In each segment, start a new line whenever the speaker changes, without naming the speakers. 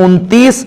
29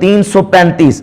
335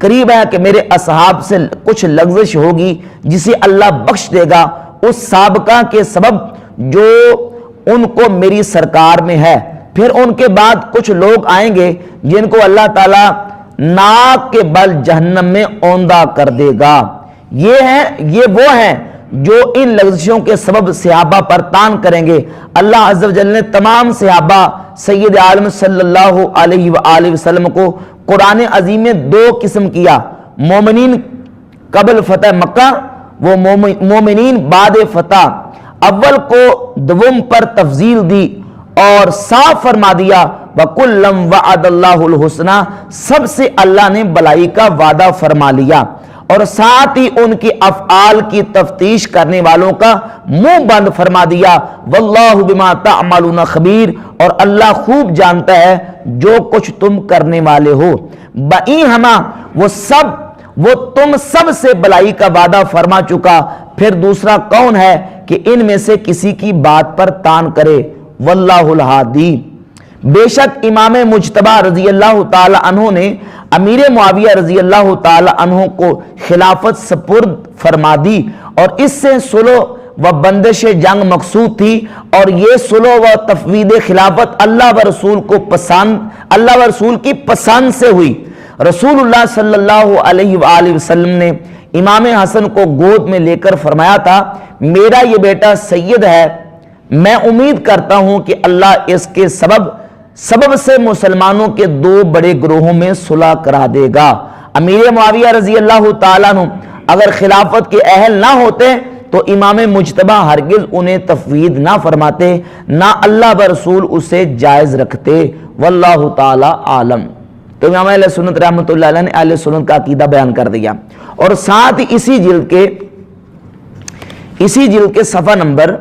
قریب ہے کہ میرے اصحاب سے کچھ لغزش ہوگی جسے اللہ بخش دے گا اس سابقہ کے سبب جو ان کو میری سرکار میں ہے، پھر ان کے بعد کچھ لوگ آئیں گے جن کو اللہ تعالیٰ ناک کے بل جہنم میں اوندہ کر دے گا۔ یہ وہ ہیں جو ان لغزشوں کے سبب صحابہ پر تان کریں گے۔ اللہ عز و جل نے تمام صحابہ سید عالم صلی اللہ علیہ وآلہ وسلم کو قرآن عظیم میں دو قسم کیا، مومنین قبل فتح مکہ وہ مومنین بعد فتح۔ اول کو دوم پر تفضیل دی اور صاف فرما دیا وَكُلًّا وَعَدَ اللَّهُ الْحُسْنَى، سب سے اللہ نے بھلائی کا وعدہ فرما لیا، اور ساتھ ہی ان کے افعال کی تفتیش کرنے والوں کا منہ بند فرما دیا وَاللَّهُ بِمَا تَعْمَلُونَ خبیر، اور اللہ خوب جانتا ہے جو کچھ تم کرنے والے ہو۔ بئی ہما وہ تم سب سے بھلائی کا وعدہ فرما چکا، پھر دوسرا کون ہے کہ ان میں سے کسی کی بات پر تان کرے؟ واللہ الہادی۔ بے شک امام مجتبی رضی اللہ تعالی عنہ نے امیر معاویہ رضی اللہ تعالی عنہ کو خلافت سپرد فرما دی، اور اس سے صلح و بندش جنگ مقصود تھی، اور یہ صلح و تفویض خلافت اللہ و رسول کی پسند سے ہوئی۔ رسول اللہ صلی اللہ علیہ وآلہ وسلم نے امام حسن کو گود میں لے کر فرمایا تھا، میرا یہ بیٹا سید ہے، میں امید کرتا ہوں کہ اللہ اس کے سبب سے مسلمانوں کے دو بڑے گروہوں میں صلح کرا دے گا۔ امیر معاویہ رضی اللہ تعالیٰ عنہ اگر خلافت کے اہل نہ ہوتے تو امام مجتبی ہرگز انہیں تفویض نہ فرماتے، نہ اللہ و رسول اسے جائز رکھتے۔ واللہ تعالی عالم۔ تو امام اہل سنت رحمۃ اللہ علیہ نے اہل سنت کا عقیدہ بیان کر دیا، اور ساتھ ہی اسی جلد کے صفحہ نمبر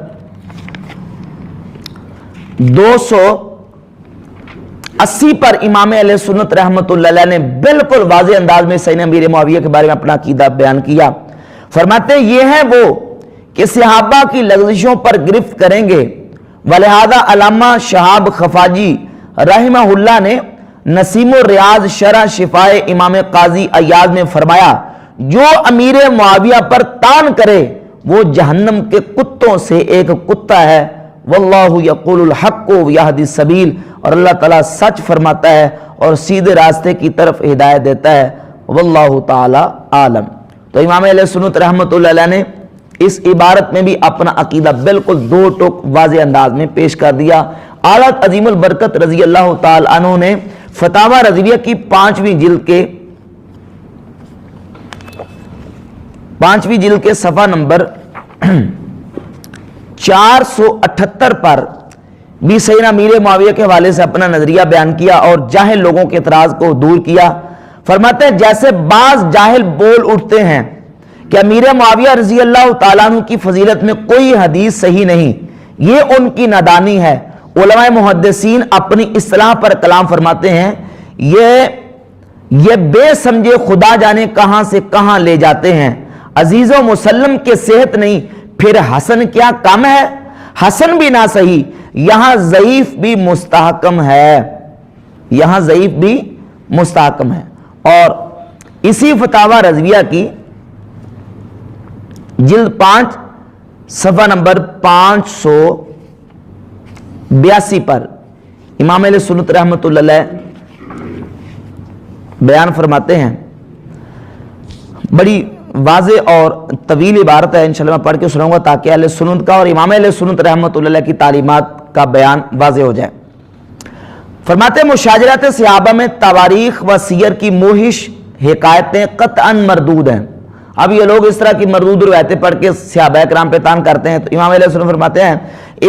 280 پر امام اہل سنت رحمۃ اللہ علیہ نے بالکل واضح انداز میں سیدنا امیر معاویہ کے بارے میں اپنا عقیدہ بیان کیا۔ فرماتے ہیں یہ ہیں وہ کہ صحابہ کی لغزشوں پر گرفت کریں گے، ولہذا علامہ شہاب خفاجی رحمہ اللہ نے نسیم الریاض شرح شفاء امام قاضی عیاض میں فرمایا، جو امیر معاویہ پر تان کرے وہ جہنم کے کتوں سے ایک کتا ہے۔ واللہ یقول الحق ویہدی السبیل، اور اللہ تعالیٰ سچ فرماتا ہے اور سیدھے راستے کی طرف ہدایت دیتا ہے۔ واللہ تعالی عالم۔ تو امام اہل سنت رحمۃ اللہ علیہ نے اس عبارت میں بھی اپنا عقیدہ بالکل دو ٹوک واضح انداز میں پیش کر دیا۔ اعلیٰ عظیم البرکت رضی اللہ تعالی عنہ نے فتاوی رضویہ کی 5ویں جلد کے صفحہ نمبر 478 پر بھی سیدنا امیر معاویہ کے حوالے سے اپنا نظریہ بیان کیا اور جاہل لوگوں کے اعتراض کو دور کیا۔ فرماتے ہیں جیسے بعض جاہل بول اٹھتے ہیں کہ امیر معاویہ رضی اللہ تعالیٰ عنہ کی فضیلت میں کوئی حدیث صحیح نہیں، یہ ان کی نادانی ہے۔ علماء محدثین اپنی اصطلاح پر کلام فرماتے ہیں، یہ بے سمجھے خدا جانے کہاں سے کہاں لے جاتے ہیں۔ عزیز و مسلم کے صحت نہیں، پھر حسن کیا کم ہے؟ حسن بھی نہ صحیح، یہاں ضعیف بھی مستحکم ہے، یہاں ضعیف بھی مستحکم ہے۔ اور اسی فتاوی رضویہ کی جلد 5 صفحہ نمبر 582 پر امام اہل سنت رحمۃ اللہ علیہ بیان فرماتے ہیں، بڑی واضح اور طویل عبارت ہے، انشاءاللہ میں پڑھ کے سناؤں گا تاکہ اہل سنت کا اور امام اہل سنت رحمۃ اللہ علیہ کی تعلیمات کا بیان واضح ہو جائے۔ فرماتے ہیں مشاجرات صحابہ میں تواریخ و سیر کی موحش حکایتیں قطعاً مردود ہیں۔ اب یہ لوگ اس طرح کی مردود روایتیں پڑھ کے صحابہ کرام پہ تان کرتے ہیں، تو امام علیہ السلام فرماتے ہیں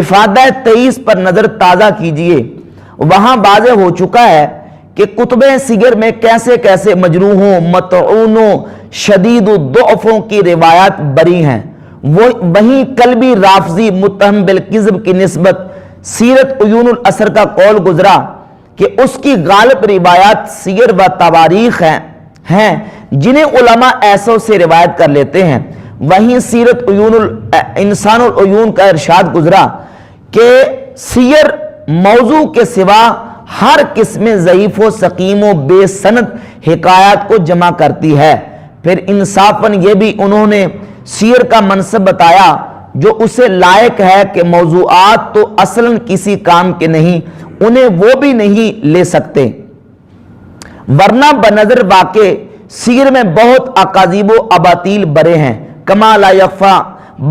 افادہ 23 پر نظر تازہ کیجئے، وہاں واضح ہو چکا ہے کہ کتب سیر میں کیسے کیسے مجروحوں، مطعونوں، شدید الضعفوں کی روایات بری ہیں۔ وہیں قلبی رافضی متہم بالکذب کی نسبت سیرت عیون الاثر کا قول گزرا کہ اس کی غالب روایات سیر و تواریخ ہیں جنہیں علماء ایسوں سے روایت کر لیتے ہیں۔ وہیں سیرت انسان العیون کا ارشاد گزرا کہ سیر موضوع کے سوا ہر قسم ضعیف و سقیم و بے سند حکایات کو جمع کرتی ہے۔ پھر انصافاً یہ بھی انہوں نے سیر کا منصب بتایا جو اسے لائق ہے کہ موضوعات تو اصلاً کسی کام کے نہیں، انہیں وہ بھی نہیں لے سکتے، ورنہ بنظر واقع سیر میں بہت اکاذیب و اباطیل برے ہیں۔ کما لا یخفا،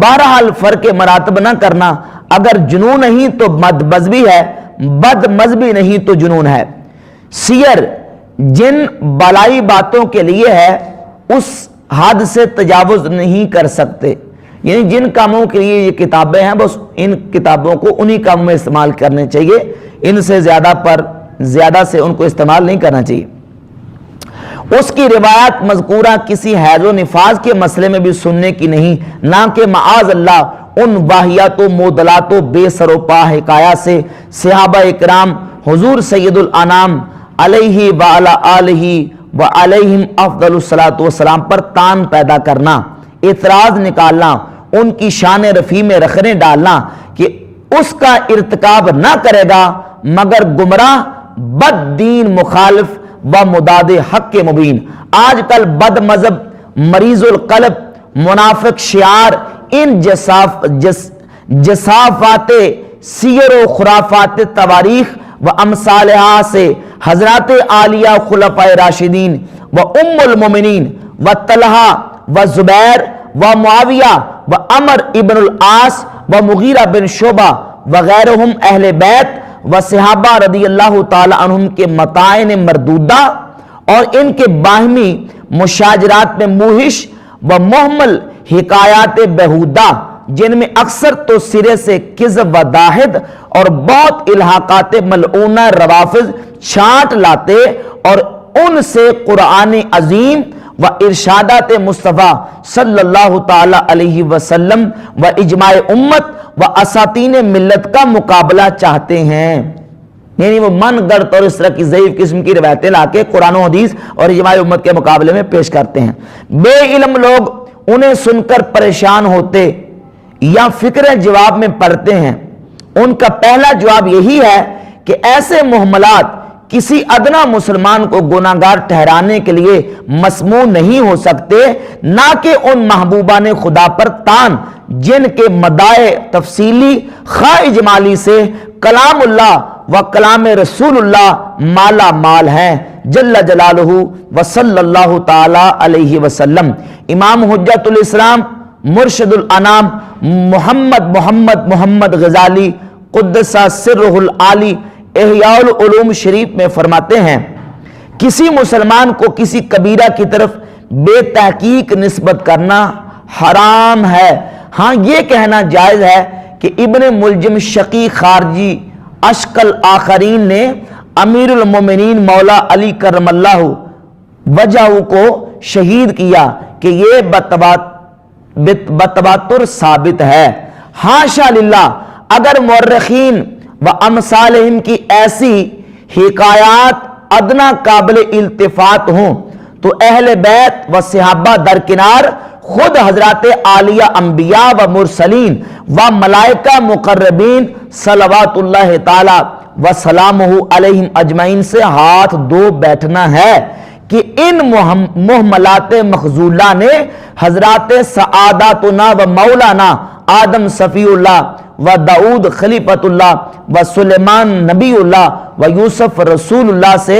بہرحال فرق مراتب نہ کرنا، اگر جنون نہیں تو بد مذہبی ہے، بد مذہبی نہیں تو جنون ہے۔ سیر جن بالائی باتوں کے لیے ہے اس حد سے تجاوز نہیں کر سکتے، یعنی جن کاموں کے لیے یہ کتابیں ہیں بس ان کتابوں کو انہی کاموں میں استعمال کرنے چاہیے، ان سے زیادہ سے ان کو استعمال نہیں کرنا چاہیے۔ اس کی روایت مذکورہ کسی حیض و نفاذ کے مسئلے میں بھی سننے کی نہیں، نہ کہ معاذ اللہ ان واہیات و معضلات و بے سر و پا حکایات سے صحابہ اکرام حضور سید الانام علیہ وعلی آلہ وعلیہم افضل الصلاۃ والسلام پر تان پیدا کرنا، اعتراض نکالنا، ان کی شان رفیع میں رکھنے ڈالنا کہ اس کا ارتکاب نہ کرے گا مگر گمراہ، بد دین، مخالف و مداد حق کے مبین۔ آج کل بد مذہب، مریض القلب، منافق شعار ان جسافات سیر و خرافات تواریخ و امثالہا سے حضرات عالیہ خلفاء راشدین و ام المومنین و طلحہ و زبیر و معاویہ و عمر ابن العاص و مغیرہ بن شعبہ وغیرہم اہل بیت و صحابہ رضی اللہ تعالی عنہم کے متاعن مردودہ اور ان کے باہمی مشاجرات میں موحش و محمل حکایات بہودہ، جن میں اکثر تو سرے سے کذب و داہد اور بہت الحاقات ملعونہ روافظ چھانٹ لاتے اور ان سے قرآن عظیم و ارشادات مصطفیٰ صلی اللہ تعالی علیہ وسلم و اجماع امت و اساطین ملت کا مقابلہ چاہتے ہیں، یعنی وہ من گڑت اور اس طرح کی ضعیف قسم کی روایتیں لا کے قرآن و حدیث اور اجماع امت کے مقابلے میں پیش کرتے ہیں۔ بے علم لوگ انہیں سن کر پریشان ہوتے یا فکر جواب میں پڑتے ہیں۔ ان کا پہلا جواب یہی ہے کہ ایسے محملات کسی ادنا مسلمان کو گناہگار ٹھہرانے کے لیے مسموع نہیں ہو سکتے، نہ کہ ان محبوبان خدا پر تان جن کے مدائع تفصیلی خواہ اجمالی سے کلام اللہ و کلام رسول اللہ مالا مال ہیں جل جلالہ و صلی اللہ تعالی علیہ وسلم۔ امام حجت الاسلام مرشد الانام محمد غزالی قدس سرہ العالی احیاء العلوم شریف میں فرماتے ہیں، کسی مسلمان کو کسی کبیرہ کی طرف بے تحقیق نسبت کرنا حرام ہے۔ ہاں یہ کہنا جائز ہے کہ ابن ملجم شقی خارجی اشکل آخرین نے امیر المومنین مولا علی کرم اللہ وجہہ کو شہید کیا کہ یہ بتواتر ثابت ہے۔ حاشا للہ، اگر مورخین و امثالہم کی ایسی حکایات ادنا قابل التفات ہوں تو اہل بیت و صحابہ درکنار خود حضرات عالیہ انبیاء و مرسلین و ملائکہ مقربین صلوات اللہ تعالی و سلامہ علیہم اجمعین سے ہاتھ دھو بیٹھنا ہے کہ ان محملات مخذولہ نے حضرات سعاداتنا و مولانا آدم صفی اللہ و داؤد خلیفۃ اللہ و سلیمان نبی اللہ و یوسف رسول اللہ سے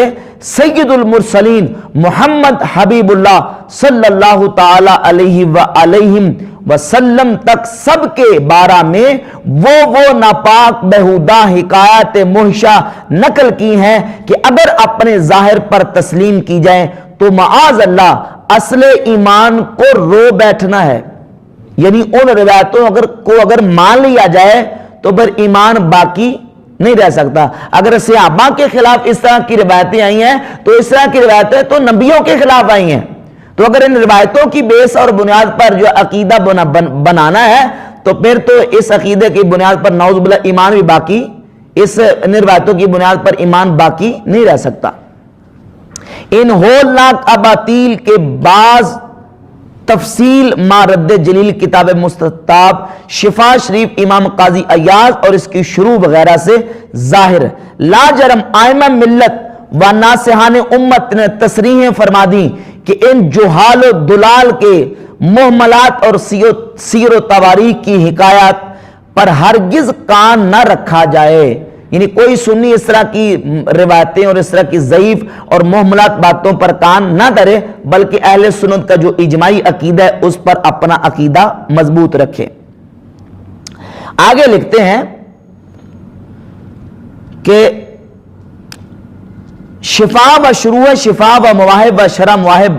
سید المرسلین محمد حبیب اللہ صلی اللہ تعالی علیہ وآلہ وسلم تک سب کے بارہ میں وہ ناپاک بہودہ حکایات محشہ نقل کی ہیں کہ اگر اپنے ظاہر پر تسلیم کی جائیں تو معاذ اللہ اصل ایمان کو رو بیٹھنا ہے، یعنی ان روایتوں کو اگر مان لیا جائے تو پھر ایمان باقی نہیں رہ سکتا۔ اگر صحابہ کے خلاف اس طرح کی روایتیں آئی ہیں تو اس طرح کی روایتیں تو نبیوں کے خلاف آئی ہیں، تو اگر ان روایتوں کی بیس اور بنیاد پر جو عقیدہ بنانا ہے تو پھر تو اس عقیدے کی بنیاد پر نعوذ باللہ ایمان بھی باقی، ان روایتوں کی بنیاد پر ایمان باقی نہیں رہ سکتا۔ ان ہولناک اباطیل کے بعض تفصیل ما رد جلیل کتاب مستطاب شفا شریف امام قاضی ایاز اور اس کی شروع وغیرہ سے ظاہر ہے۔ لا جرم آئمہ ملت و ناصحان امت نے تصریحیں فرما دی کہ ان جہال و دلال کے محملات اور سیر و تواریخ کی حکایات پر ہرگز کان نہ رکھا جائے، یعنی کوئی سنی اس طرح کی روایتیں اور اس طرح کی ضعیف اور محملات باتوں پر کان نہ دھرے، بلکہ اہل سنت کا جو اجماعی عقیدہ ہے اس پر اپنا عقیدہ مضبوط رکھے۔ آگے لکھتے ہیں کہ شفا و شروع شفا و مواہب و شرح مواہب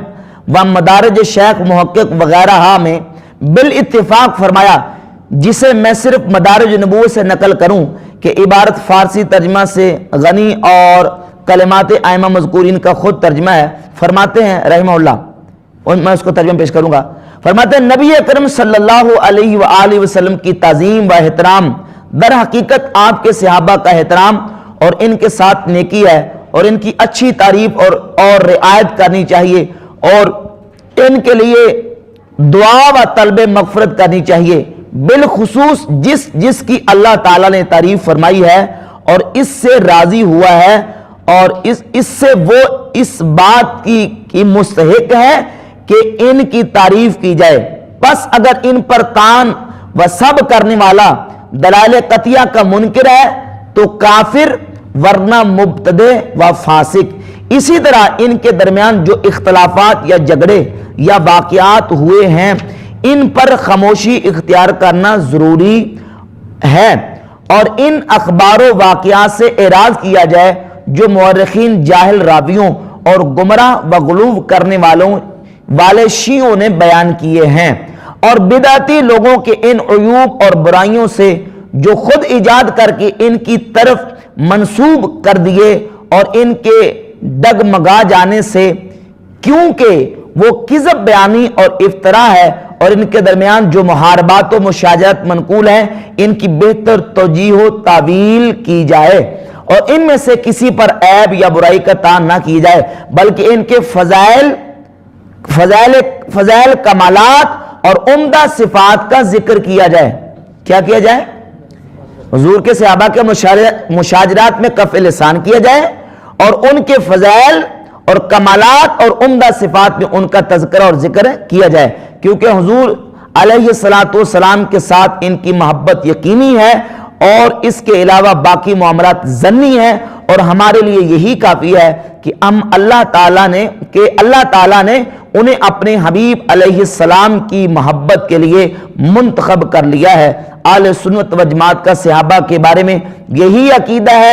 و مدارج شیخ محقق وغیرہ میں بالاتفاق فرمایا، جسے میں صرف مدارج نبوت سے نقل کروں کہ عبارت فارسی ترجمہ سے غنی اور کلمات ائمہ مذکورین کا خود ترجمہ ہے۔ فرماتے ہیں رحمہ اللہ، اور میں اس کو ترجمہ پیش کروں گا، فرماتے ہیں نبی اکرم صلی اللہ علیہ وآلہ وسلم کی تعظیم و احترام در حقیقت آپ کے صحابہ کا احترام اور ان کے ساتھ نیکی ہے، اور ان کی اچھی تعریف اور رعایت کرنی چاہیے، اور ان کے لیے دعا و طلب مغفرت کرنی چاہیے، بالخصوص جس کی اللہ تعالیٰ نے تعریف فرمائی ہے اور اس سے راضی ہوا ہے، اور اس سے وہ اس بات کی مستحق ہے کہ ان کی تعریف کی جائے۔ پس اگر ان پر کان و سب کرنے والا دلائل قطعیہ کا منکر ہے تو کافر ورنہ مبتدع و فاسق۔ اسی طرح ان کے درمیان جو اختلافات یا جھگڑے یا واقعات ہوئے ہیں ان پر خاموشی اختیار کرنا ضروری ہے، اور ان اخبار و واقعات سے اعراض کیا جائے جو مورخین جاہل راویوں اور گمراہ و غلو کرنے والے شیعوں نے بیان کیے ہیں، اور بدعتی لوگوں کے ان عیوب اور برائیوں سے جو خود ایجاد کر کے ان کی طرف منسوب کر دیے، اور ان کے ڈگمگا جانے سے، کیونکہ وہ کذب بیانی اور افتراء ہے، اور ان کے درمیان جو محاربات و مشاجرات منقول ہیں ان کی بہتر توجیہ و تعویل کی جائے، اور ان میں سے کسی پر عیب یا برائی کا تان نہ کی جائے، بلکہ ان کے فضائل کمالات اور عمدہ صفات کا ذکر کیا جائے۔ کیا کیا جائے؟ حضور کے صحابہ کے مشاجرات میں کف لسان کیا جائے، اور ان کے فضائل اور کمالات اور عمدہ صفات میں ان کا تذکرہ اور ذکر کیا جائے، کیونکہ حضور علیہ السلام کے ساتھ ان کی محبت یقینی ہے، اور اس کے علاوہ باقی معاملات ظنی ہیں، اور ہمارے لیے یہی کافی ہے کہ اللہ تعالیٰ نے انہیں اپنے حبیب علیہ السلام کی محبت کے لیے منتخب کر لیا ہے۔ اہل سنت و جماعت کا صحابہ کے بارے میں یہی عقیدہ ہے،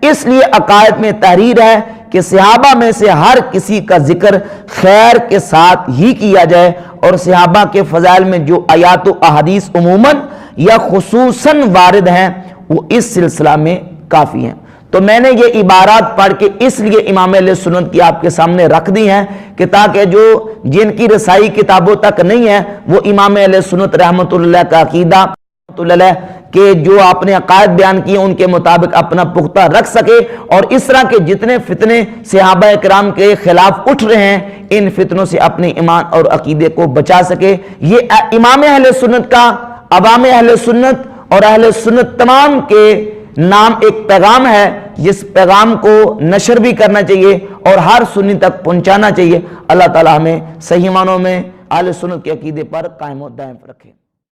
اس لیے عقائد میں تحریر ہے کہ صحابہ میں سے ہر کسی کا ذکر خیر کے ساتھ ہی کیا جائے، اور صحابہ کے فضائل میں جو آیات و احادیث عموماً یا خصوصاً وارد ہیں وہ اس سلسلہ میں کافی ہیں۔ تو میں نے یہ عبارات پڑھ کے اس لیے امام اہل سنت کی آپ کے سامنے رکھ دی ہیں کہ تاکہ جن کی رسائی کتابوں تک نہیں ہے وہ امام اہل سنت رحمۃ اللہ کا عقیدہ کہ جو آپ نے عقائد بیان کیے ان کے مطابق اپنا پختہ رکھ سکے، اور اس طرح کے جتنے فتنے صحابہ کرام کے خلاف اٹھ رہے ہیں ان فتنوں سے اپنے ایمان اور عقیدے کو بچا سکے۔ یہ امام اہل سنت کا، عوام اہل سنت اور اہل سنت تمام کے نام ایک پیغام ہے، جس پیغام کو نشر بھی کرنا چاہیے اور ہر سنی تک پہنچانا چاہیے۔ اللہ تعالی ہمیں صحیح معنوں میں اہل سنت کے عقیدے پر قائم و دائم رکھے۔